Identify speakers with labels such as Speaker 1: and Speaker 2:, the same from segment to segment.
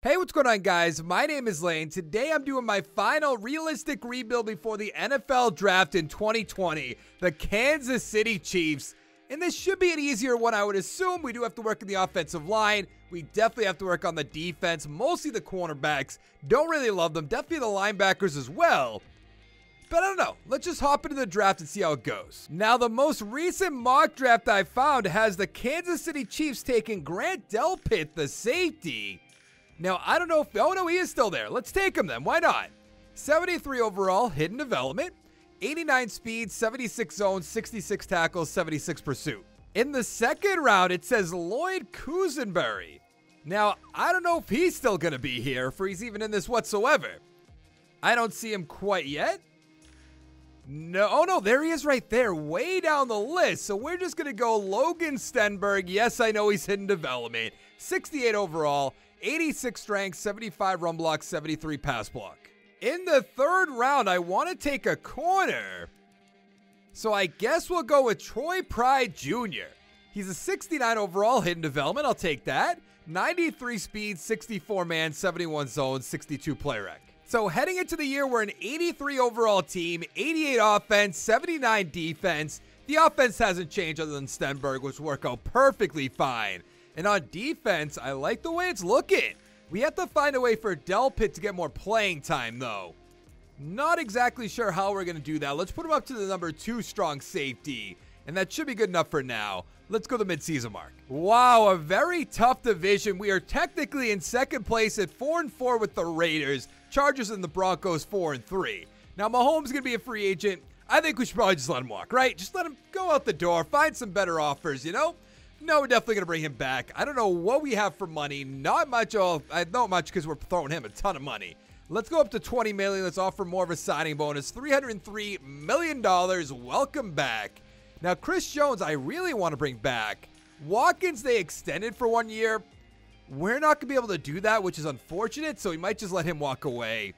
Speaker 1: Hey, what's going on, guys? My name is Lane. Today I'm doing my final realistic rebuild before the NFL draft in 2020, the Kansas City Chiefs. And this should be an easier one, I would assume. We do have to work in the offensive line. We definitely have to work on the defense, mostly the cornerbacks. Don't really love them. Definitely the linebackers as well. But I don't know. Let's just hop into the draft and see how it goes. Now, the most recent mock draft I found has the Kansas City Chiefs taking Grant Delpit, the safety. Now, I don't know if... Oh, no, he is still there. Let's take him then. Why not? 73 overall, hidden development. 89 speed, 76 zone, 66 tackles, 76 pursuit. In the second round, it says Lloyd Cushenberry. Now, I don't know if he's still going to be here, if he's even in this whatsoever. I don't see him quite yet. No, oh no, there he is right there, way down the list. So we're just going to go Logan STENBERG. Yes, I know he's hidden development. 68 overall, 86 strength, 75 run block, 73 pass block. In the third round, I want to take a corner. So I guess we'll go with Troy Pride Jr. He's a 69 overall, hidden development. I'll take that. 93 speed, 64 man, 71 zone, 62 play rec. So heading into the year, we're an 83 overall team, 88 offense, 79 defense. The offense hasn't changed other than STENBERG, which work out perfectly fine. And on defense, I like the way it's looking. We have to find a way for Delpit to get more playing time, though. Not exactly sure how we're going to do that. Let's put him up to the number 2 strong safety, and that should be good enough for now. Let's go to the midseason mark. Wow, a very tough division. We are technically in second place at 4-4 with the Raiders. Chargers and the Broncos 4-3. Now, Mahomes is going to be a free agent. I think we should probably just let him walk, right? Just let him go out the door, find some better offers, you know? No, we're definitely going to bring him back. I don't know what we have for money. Not much. Not much because we're throwing him a ton of money. Let's go up to $20 million. Let's offer more of a signing bonus. $303 million. Welcome back. Now, Chris Jones, I really want to bring back. Watkins, they extended for 1 year. We're not going to be able to do that, which is unfortunate, so we might just let him walk away.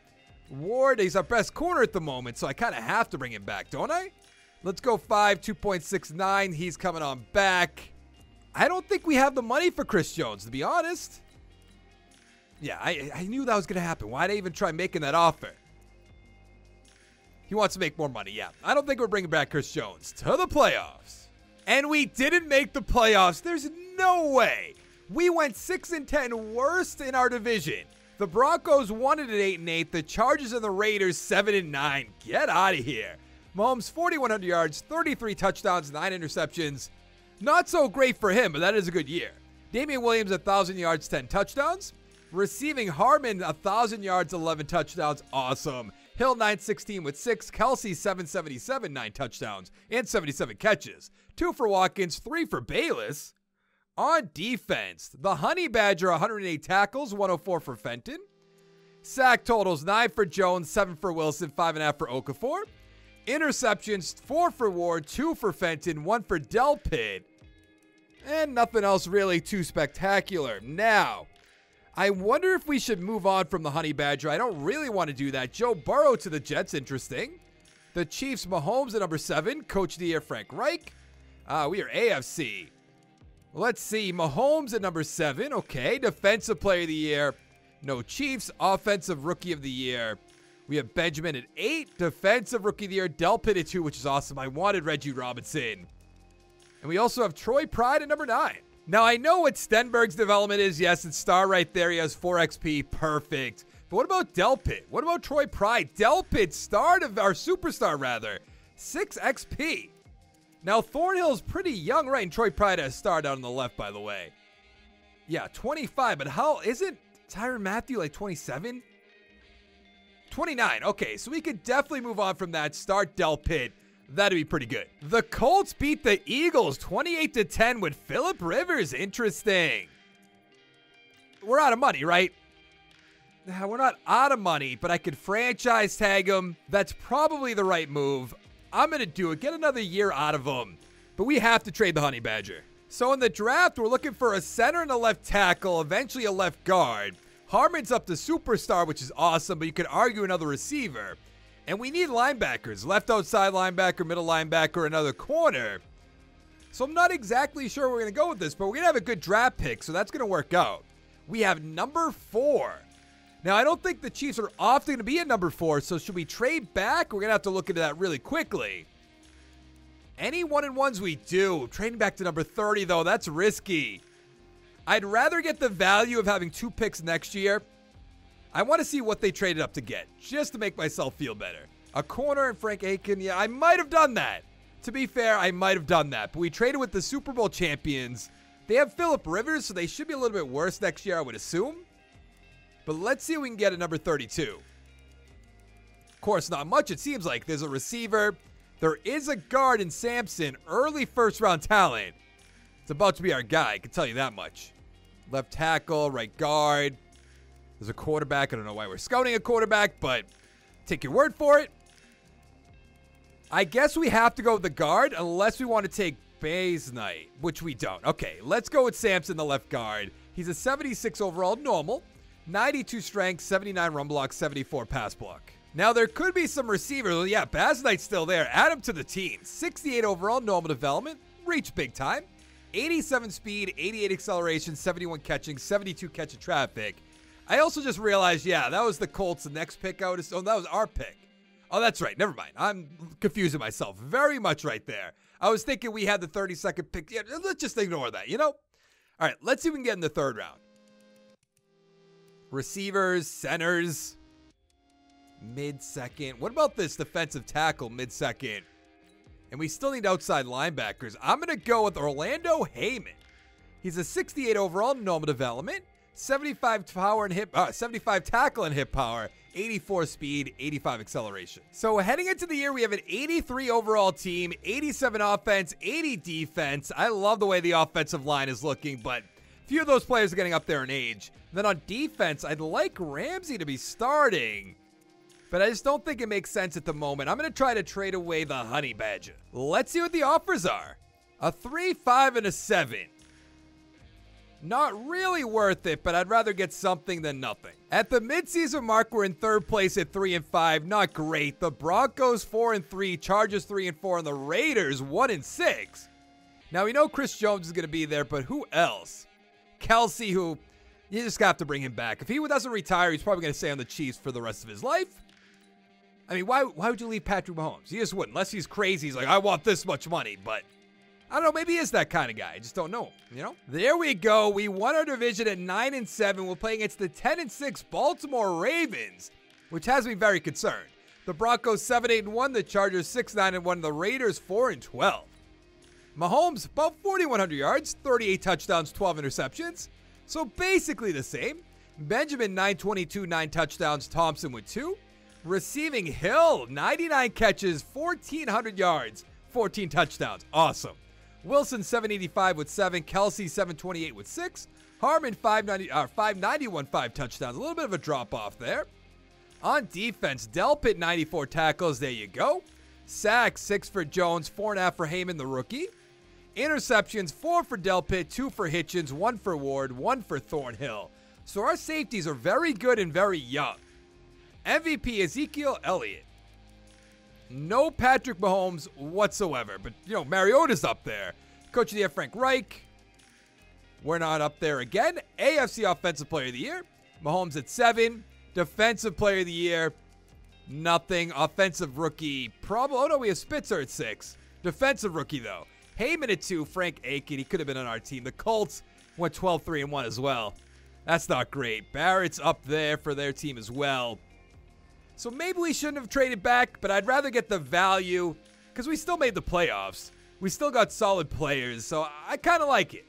Speaker 1: Ward, he's our best corner at the moment, so I kind of have to bring him back, don't I? Let's go 5, 2.69. He's coming on back. I don't think we have the money for Chris Jones, to be honest. Yeah, I knew that was going to happen. Why'd I even try making that offer? He wants to make more money, yeah. I don't think we're bringing back Chris Jones to the playoffs. And we didn't make the playoffs. There's no way. We went 6-10, worst in our division. The Broncos won it at 8-8. The Chargers and the Raiders 7-9. Get out of here. Mahomes 4,100 yards, 33 touchdowns, 9 interceptions. Not so great for him, but that is a good year. Damian Williams 1,000 yards, 10 touchdowns. Receiving Harmon 1,000 yards, 11 touchdowns. Awesome. Hill 916 with 6. Kelsey 777, 9 touchdowns and 77 catches. 2 for Watkins, 3 for Bayless. On defense, the Honey Badger 108 tackles, 104 for Fenton. Sack totals 9 for Jones, 7 for Wilson, 5.5 for Okafor. Interceptions 4 for Ward, 2 for Fenton, 1 for Delpit. And nothing else really too spectacular. Now, I wonder if we should move on from the Honey Badger. I don't really want to do that. Joe Burrow to the Jets, interesting. The Chiefs, Mahomes at number 7. Coach of the Year, Frank Reich. We are AFC. Let's see, Mahomes at number 7. Okay, Defensive Player of the Year. No Chiefs. Offensive Rookie of the Year. We have Benjamin at 8. Defensive Rookie of the Year. Delpit at 2, which is awesome. I wanted Reggie Robinson. And we also have Troy Pride at number 9. Now, I know what Stenberg's development is. Yes, it's star right there. He has 4 XP. Perfect. But what about Delpit? What about Troy Pride? Delpit, superstar rather. 6 XP. Now, Thornhill's pretty young, right? And Troy Pride has star down on the left, by the way. Yeah, 25. But how isn't Tyrann Mathieu like 27? 29. Okay, so we could definitely move on from that. Start Delpit. That'd be pretty good. The Colts beat the Eagles 28-10 with Phillip Rivers. Interesting. We're out of money, right? We're not out of money, but I could franchise tag him. That's probably the right move. I'm going to do it. Get another year out of him. But we have to trade the Honey Badger. So in the draft, we're looking for a center and a left tackle, eventually a left guard. Harmon's up to superstar, which is awesome, but you could argue another receiver. And we need linebackers. Left outside linebacker, middle linebacker, another corner. So I'm not exactly sure we're going to go with this, but we're going to have a good draft pick, so that's going to work out. we have number 4. Now, I don't think the Chiefs are often going to be at number 4, so should we trade back? We're going to have to look into that really quickly. Any 1-and-1s we do. Trading back to number 30, though, that's risky. I'd rather get the value of having 2 picks next year. I want to see what they traded up to get, just to make myself feel better. A corner and Frank Aiken, yeah, I might have done that. To be fair, I might have done that, but we traded with the Super Bowl champions. They have Phillip Rivers, so they should be a little bit worse next year, I would assume. But let's see if we can get a number 32. Of course, not much, it seems like. There's a receiver. There is a guard in Sampson, early first-round talent. It's about to be our guy, I can tell you that much. Left tackle, right guard. There's a quarterback. I don't know why we're scouting a quarterback, but take your word for it. I guess we have to go with the guard unless we want to take Bayes Knight, which we don't. Okay, let's go with Sampson, the left guard. He's a 76 overall normal, 92 strength, 79 run block, 74 pass block. Now, there could be some receivers. Well, yeah, Baz Knight's still there. Add him to the team. 68 overall normal development, reach big time, 87 speed, 88 acceleration, 71 catching, 72 catch of traffic. I also just realized, yeah, that was the Colts' next pick. I would assume that was our pick. Oh, that's right. Never mind. I'm confusing myself. Very much right there. I was thinking we had the 32nd pick. Yeah, let's just ignore that, you know? All right, let's see if we can get in the 3rd round. Receivers, centers, mid-second. What about this defensive tackle mid-second? And we still need outside linebackers. I'm going to go with Orlando Heyman. He's a 68 overall normal development, 75 power and hip, 75 tackle and hip power, 84 speed, 85 acceleration. So heading into the year, we have an 83 overall team, 87 offense, 80 defense. I love the way the offensive line is looking, but a few of those players are getting up there in age. Then on defense, I'd like Ramsey to be starting, but I just don't think it makes sense at the moment. I'm going to try to trade away the Honey Badger. Let's see what the offers are. A 3, 5, and a 7. Not really worth it, but I'd rather get something than nothing. At the midseason mark, we're in 3rd place at 3 and 5. Not great. The Broncos 4 and 3, Chargers 3 and 4, and the Raiders 1 and 6. Now we know Chris Jones is going to be there, but who else? Kelsey, who you just have to bring him back. If he doesn't retire, he's probably going to stay on the Chiefs for the rest of his life. I mean, why would you leave Patrick Mahomes? He just wouldn't, unless he's crazy. He's like, I want this much money, but I don't know, maybe he is that kind of guy. I just don't know him, you know? There we go. We won our division at 9 and 7. We're playing against the 10 and 6 Baltimore Ravens, which has me very concerned. The Broncos 7, 8 and 1. The Chargers 6, 9 and 1. The Raiders 4 and 12. Mahomes about 4,100 yards, 38 touchdowns, 12 interceptions. So basically the same. Benjamin 922, 9 touchdowns. Thompson with 2. Receiving Hill 99 catches, 1,400 yards, 14 touchdowns. Awesome. Wilson 785 with 7, Kelsey 728 with 6, Harmon 591, 5 touchdowns. A little bit of a drop off there. On defense, Delpit 94 tackles. There you go. Sacks 6 for Jones, 4.5 for Heyman, the rookie. Interceptions 4 for Delpit, 2 for Hitchens, 1 for Ward, 1 for Thornhill. So our safeties are very good and very young. MVP Ezekiel Elliott. No Patrick Mahomes whatsoever, but, you know, Mariota's up there. Coach of the year, Frank Reich. We're not up there again. AFC Offensive Player of the Year. Mahomes at 7. Defensive Player of the Year. Nothing. Offensive Rookie. Oh, no, we have Spitzer at 6. Defensive Rookie, though. Heyman at 2. Frank Aiken. He could have been on our team. The Colts went 12, 3 and 1 as well. That's not great. Barrett's up there for their team as well. So maybe we shouldn't have traded back, but I'd rather get the value because we still made the playoffs. We still got solid players, so I kind of like it.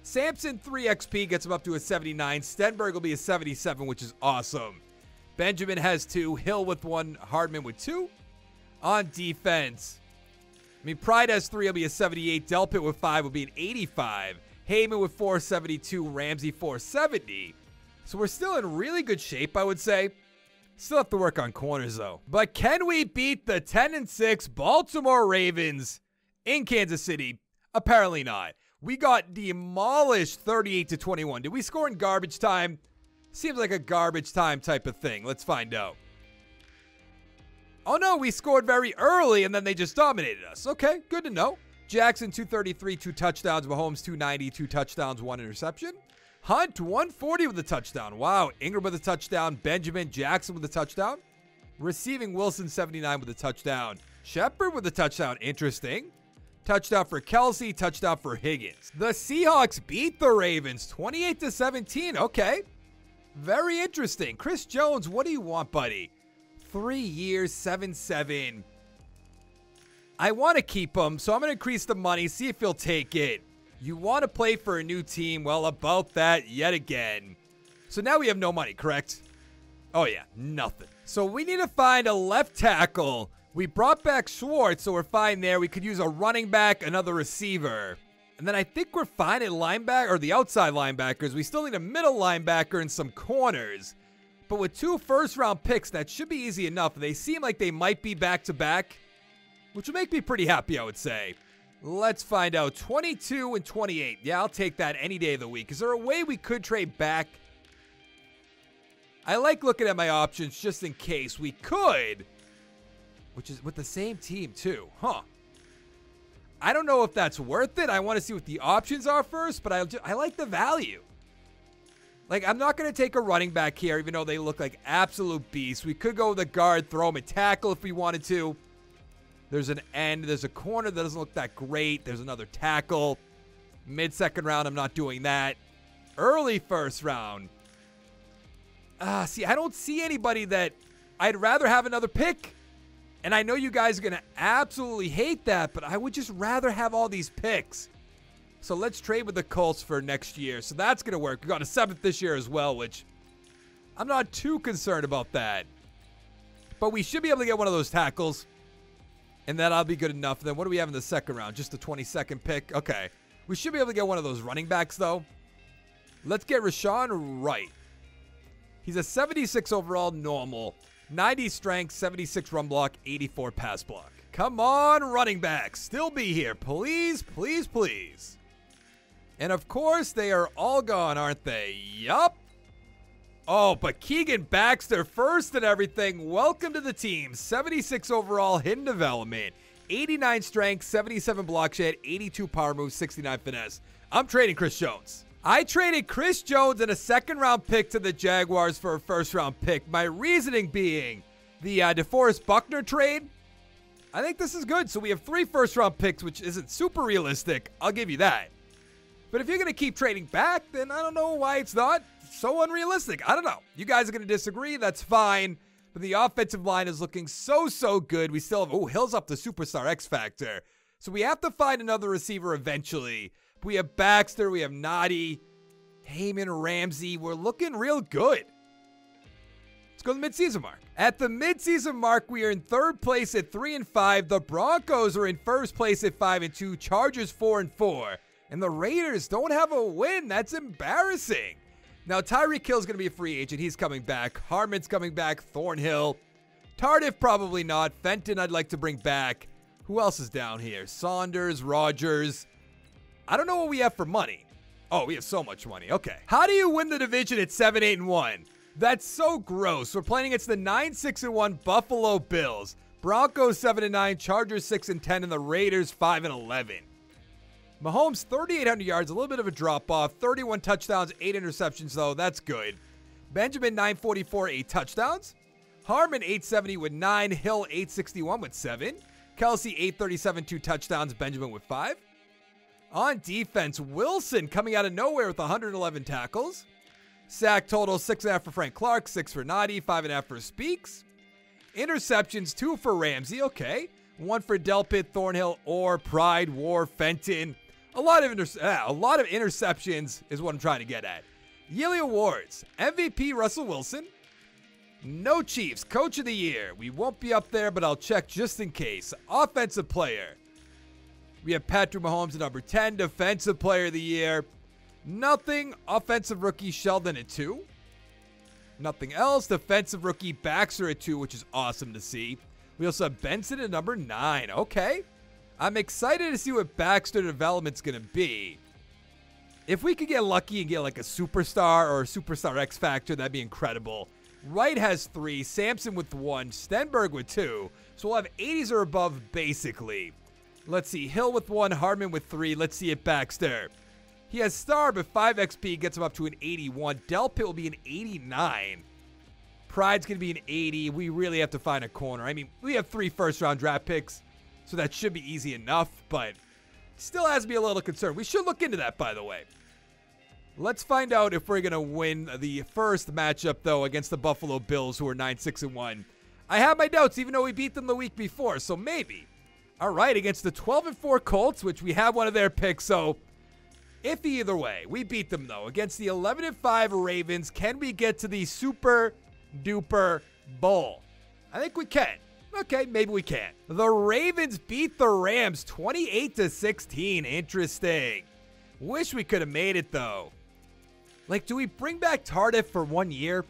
Speaker 1: Sampson 3 XP gets him up to a 79. Stenberg will be a 77, which is awesome. Benjamin has 2. Hill with 1. Hardman with 2. On defense, I mean, Pride has 3. He'll be a 78. Delpit with 5 will be an 85. Heyman with 472. Ramsey 470. So we're still in really good shape, I would say. Still have to work on corners, though. But can we beat the 10 and 6 Baltimore Ravens in Kansas City? Apparently not. We got demolished 38-21. Did we score in garbage time? Seems like a garbage time type of thing. Let's find out. Oh no, we scored very early and then they just dominated us. Okay, good to know. Jackson 233, 2 touchdowns. Mahomes 290, 2 touchdowns, 1 interception. Hunt, 140 with a touchdown. Wow. Ingram with a touchdown. Benjamin Jackson with a touchdown. Receiving Wilson, 79 with a touchdown. Shepard with a touchdown. Interesting. Touchdown for Kelsey. Touchdown for Higgins. The Seahawks beat the Ravens, 28-17. Okay. Very interesting. Chris Jones, what do you want, buddy? 3 years, 7-7. I want to keep him, so I'm going to increase the money, see if he'll take it. You want to play for a new team? Well, about that yet again. So now we have no money, correct? Oh, yeah, nothing. So we need to find a left tackle. We brought back Schwartz, so we're fine there. We could use a running back, another receiver. And then I think we're fine at linebacker, or the outside linebackers. We still need a middle linebacker and some corners. But with 2 first-round picks, that should be easy enough. They seem like they might be back-to-back, which will make me pretty happy, I would say. Let's find out. 22 and 28. Yeah, I'll take that any day of the week. Is there a way we could trade back? I like looking at my options just in case. We could, which is with the same team, too. Huh. I don't know if that's worth it. I want to see what the options are first, but I like the value. Like, I'm not going to take a running back here, even though they look like absolute beasts. We could go with a guard, throw him a tackle if we wanted to. There's an end. There's a corner that doesn't look that great. There's another tackle. Mid-second round, I'm not doing that. Early first round. See, I don't see anybody that I'd rather have another pick. And I know you guys are going to absolutely hate that, but I would just rather have all these picks. So let's trade with the Colts for next year. So that's going to work. We got a 7th this year as well, which I'm not too concerned about that. But we should be able to get one of those tackles. And that'll be good enough. Then what do we have in the second round? Just the 22nd pick? Okay. We should be able to get one of those running backs, though. Let's get Rashawn Wright. He's a 76 overall normal. 90 strength, 76 run block, 84 pass block. Come on, running backs. Still be here. Please, please, please. And of course, they are all gone, aren't they? Yup. Oh, but KEEGAN Baxter first and everything. Welcome to the team. 76 overall, hidden development. 89 strength, 77 block shed, 82 power move, 69 finesse. I'm trading Chris Jones. I traded Chris Jones and a second-round pick to the Jaguars for a first-round pick. My reasoning being the DeForest Buckner trade. I think this is good. So we have 3 first-round picks, which isn't super realistic. I'll give you that. But if you're going to keep trading back, then I don't know why it's not so unrealistic. I don't know. You guys are going to disagree. That's fine. But the offensive line is looking so good. We still have, Hill's up the superstar X Factor. So we have to find another receiver eventually. We have Baxter. We have Noddy. Heyman, Ramsey. We're looking real good. Let's go to the midseason mark. At the midseason mark, we are in 3rd place at 3-5. The Broncos are in 1st place at 5-2. Chargers 4-4. And the Raiders don't have a win. That's embarrassing. Now, Tyreek Hill's going to be a free agent. He's coming back. Harmon's coming back. Thornhill. Tardif, probably not. Fenton, I'd like to bring back. Who else is down here? Saunders, Rogers. I don't know what we have for money. Oh, we have so much money. Okay. How do you win the division at 7-8-1? That's so gross. We're playing against the 9-6-1 Buffalo Bills. Broncos 7-9, Chargers 6-10, and the Raiders 5-11. Mahomes 3,800 yards, a little bit of a drop-off. 31 touchdowns, 8 interceptions, though. That's good. Benjamin 944, 8 touchdowns. Harmon 870 with 9. Hill 861 with 7. Kelsey 837, 2 touchdowns. Benjamin with 5. On defense, Wilson coming out of nowhere with 111 tackles. Sack total 6.5 for Frank Clark, 6 for Noddy, 5.5 for Speaks. Interceptions 2 for Ramsey, okay. 1 for Delpit, Thornhill, Orr, Pride, War, Fenton. A lot of interceptions is what I'm trying to get at. Yearly awards, MVP Russell Wilson. No Chiefs, Coach of the Year. We won't be up there, but I'll check just in case. Offensive Player. We have Patrick Mahomes at number 10. Defensive Player of the Year. Nothing. Offensive Rookie Sheldon at 2. Nothing else. Defensive Rookie Baxter at 2, which is awesome to see. We also have Benson at number 9. Okay. I'm excited to see what Baxter development's going to be. If we could get lucky and get like a superstar or a superstar X Factor, that'd be incredible. Wright has 3. Sampson with 1. Stenberg with 2. So we'll have 80s or above basically. Let's see. Hill with 1. Hardman with 3. Let's see it Baxter. He has star, but 5 XP gets him up to an 81. Delpit will be an 89. Pride's going to be an 80. We really have to find a corner. I mean, we have 3 first-round draft picks, so that should be easy enough, but still has me a little concerned. We should look into that, by the way. Let's find out if we're going to win the first matchup, though, against the Buffalo Bills, who are 9-6-1. I have my doubts, even though we beat them the week before, so maybe. All right, against the 12-4 Colts, which we have one of their picks, so iffy either way. We beat them, though. Against the 11-5 Ravens, can we get to the Super Duper Bowl? I think we can. Okay, maybe we can. The Ravens beat the Rams 28-16. Interesting. Wish we could have made it, though. Like, do we bring back Tardif for 1 year?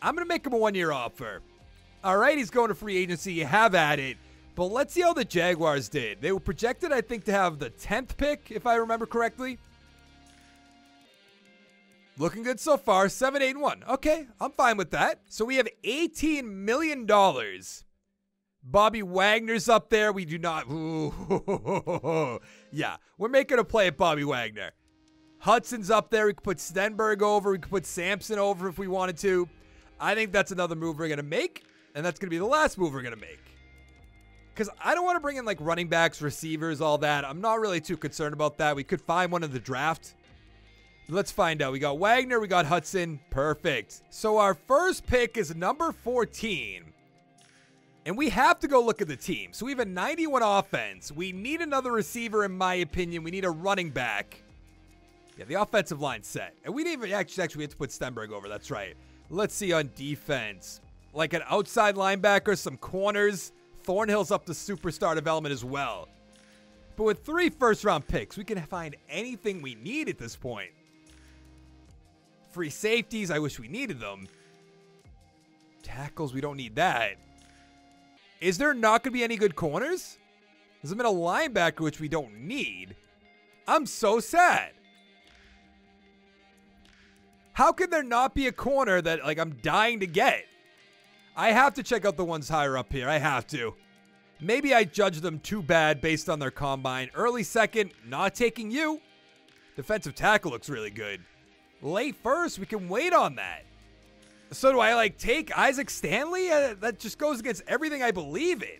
Speaker 1: I'm going to make him a 1-year offer. All right, he's going to free agency. You have at it. But let's see how the Jaguars did. They were projected, I think, to have the 10th pick, if I remember correctly. Looking good so far. 7-8-1. Okay, I'm fine with that. So we have $18 million. Bobby Wagner's up there. We do not. Ooh. Yeah, we're making a play at Bobby Wagner. Hudson's up there. We could put Stenberg over. We could put Sampson over if we wanted to. I think that's another move we're going to make. And that's going to be the last move we're going to make. Because I don't want to bring in like running backs, receivers, all that. I'm not really too concerned about that. We could find one in the draft. Let's find out. We got Wagner. We got Hudson. Perfect. So our first pick is number 14. And we have to go look at the team. So we have a 91 offense. We need another receiver, in my opinion. We need a running back. Yeah, the offensive line's set. And we didn't even actually we had to put Stenberg over. That's right. Let's see on defense. Like an outside linebacker, some corners. Thornhill's up to superstar development as well. But with 3 first-round picks, we can find anything we need at this point. Free safeties, I wish we needed them. Tackles, we don't need that. Is there not going to be any good corners? There's a middle linebacker, which we don't need. I'm so sad. How can there not be a corner that like I'm dying to get? I have to check out the ones higher up here. I have to. Maybe I judged them too bad based on their combine. Early second, not taking you. Defensive tackle looks really good. Late first, we can wait on that. So do I like take Isaac Stanley? That just goes against everything I believe in.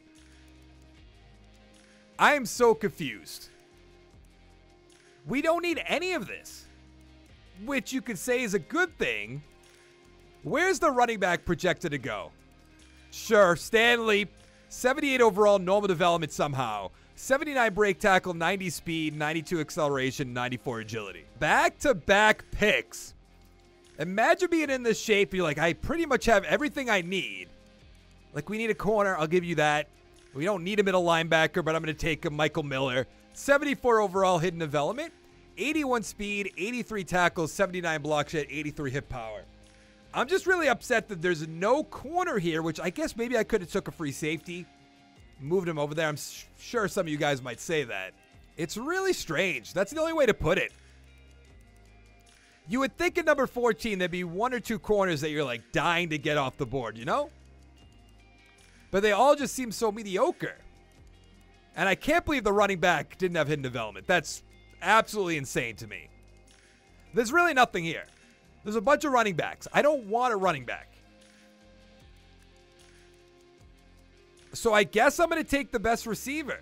Speaker 1: I am so confused. We don't need any of this. Which you could say is a good thing. Where's the running back projected to go? Sure, Stanley, 78 overall, normal development somehow. 79 break tackle, 90 speed, 92 acceleration, 94 agility. Back-to-back picks. Imagine being in this shape. You're like, I pretty much have everything I need. Like, we need a corner. I'll give you that. We don't need a middle linebacker, but I'm going to take a Michael Miller. 74 overall hidden development. 81 speed, 83 tackles, 79 block shed, 83 hip power. I'm just really upset that there's no corner here, which I guess maybe I could have took a free safety. Moved him over there. I'm sure some of you guys might say that. It's really strange. That's the only way to put it. You would think at number 14 there'd be 1 or 2 corners that you're like dying to get off the board, you know? But they all just seem so mediocre. And I can't believe the running back didn't have hidden development. That's absolutely insane to me. There's really nothing here. There's a bunch of running backs. I don't want a running back. So I guess I'm going to take the best receiver.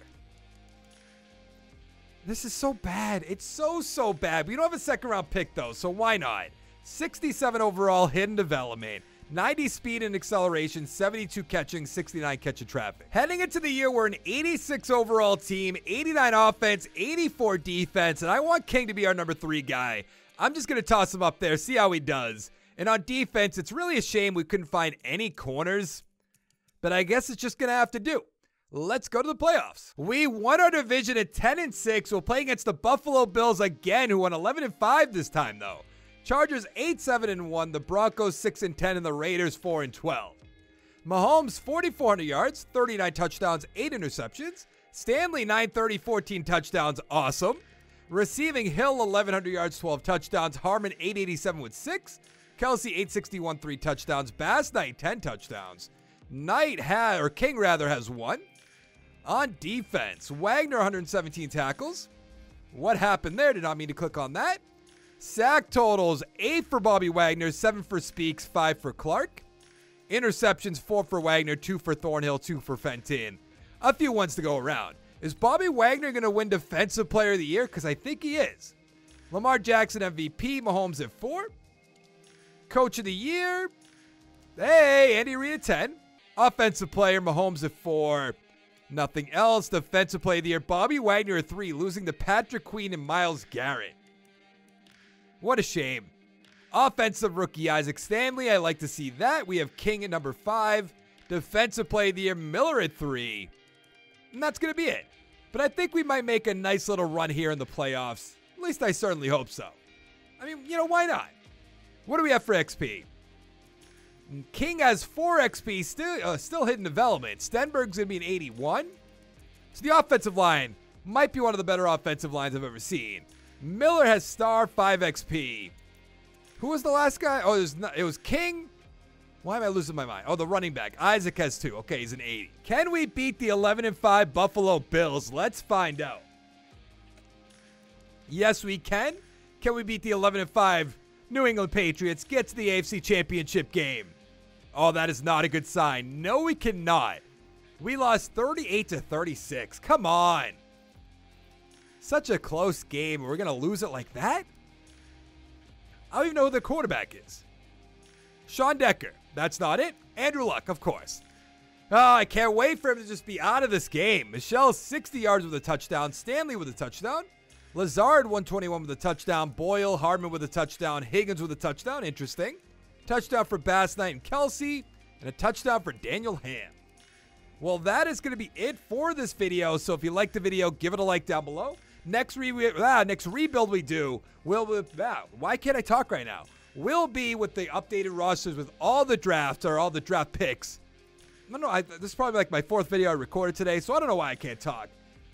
Speaker 1: This is so bad. It's so bad. We don't have a second-round pick, though, so why not? 67 overall, hidden development. 90 speed and acceleration, 72 catching, 69 catching traffic. Heading into the year, we're an 86 overall team, 89 offense, 84 defense, and I want King to be our number 3 guy. I'm just going to toss him up there, see how he does. And on defense, it's really a shame we couldn't find any corners, but I guess it's just going to have to do. Let's go to the playoffs. We won our division at 10-6. We'll play against the Buffalo Bills again, who won 11-5 this time, though. Chargers 8-7-1, the Broncos 6-10, and the Raiders 4-12. Mahomes 4,400 yards, 39 touchdowns, 8 interceptions. Stanley 930, 14 touchdowns, awesome. Receiving Hill 1,100 yards, 12 touchdowns. Harmon 887 with 6. Kelsey 861, 3 touchdowns. Bass Knight 10 touchdowns. King has 1. On defense, Wagner 117 tackles. What happened there? Did not mean to click on that. Sack totals, 8 for Bobby Wagner, 7 for Speaks, 5 for Clark. Interceptions, 4 for Wagner, 2 for Thornhill, 2 for Fenton. A few ones to go around. Is Bobby Wagner going to win Defensive Player of the Year? Because I think he is. Lamar Jackson MVP, Mahomes at 4. Coach of the Year. Hey, Andy Reid at 10. Offensive Player, Mahomes at 4. Nothing else. Defensive Player of the Year, Bobby Wagner at 3, losing to Patrick Queen and Myles Garrett. What a shame. Offensive Rookie, Isaac Stanley. I like to see that. We have King at number 5. Defensive Player of the Year, Miller at 3. And that's going to be it. But I think we might make a nice little run here in the playoffs. At least I certainly hope so. I mean, you know, why not? What do we have for XP? King has 4 XP, still hidden development. Stenberg's going to be an 81. So the offensive line might be one of the better offensive lines I've ever seen. Miller has star 5 XP. Who was the last guy? Oh, it was King. Why am I losing my mind? Oh, the running back. Isaac has 2. Okay, he's an 80. Can we beat the 11-5 Buffalo Bills? Let's find out. Yes, we can. Can we beat the 11-5 New England Patriots? Get to the AFC Championship game. Oh, that is not a good sign. No, we cannot. We lost 38-36. Come on. Such a close game. We're going to lose it like that? I don't even know who the quarterback is. Sean Decker. That's not it. Andrew Luck, of course. Oh, I can't wait for him to just be out of this game. Michelle, 60 yards with a touchdown. Stanley with a touchdown. Lazard, 121 with a touchdown. Boyle, Hardman with a touchdown. Higgins with a touchdown. Interesting. Touchdown for Bass Knight and Kelsey. And a touchdown for Daniel Ham. Well, that is going to be it for this video. So if you liked the video, give it a like down below. Next rebuild we do will why can't I talk right now? Will be with the updated rosters with all the drafts or all the draft picks. I don't know. This is probably like my 4th video I recorded today, so I don't know why I can't talk.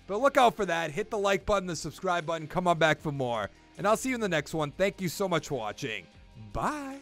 Speaker 1: But look out for that. Hit the like button, the subscribe button. Come on back for more. And I'll see you in the next one. Thank you so much for watching. Bye.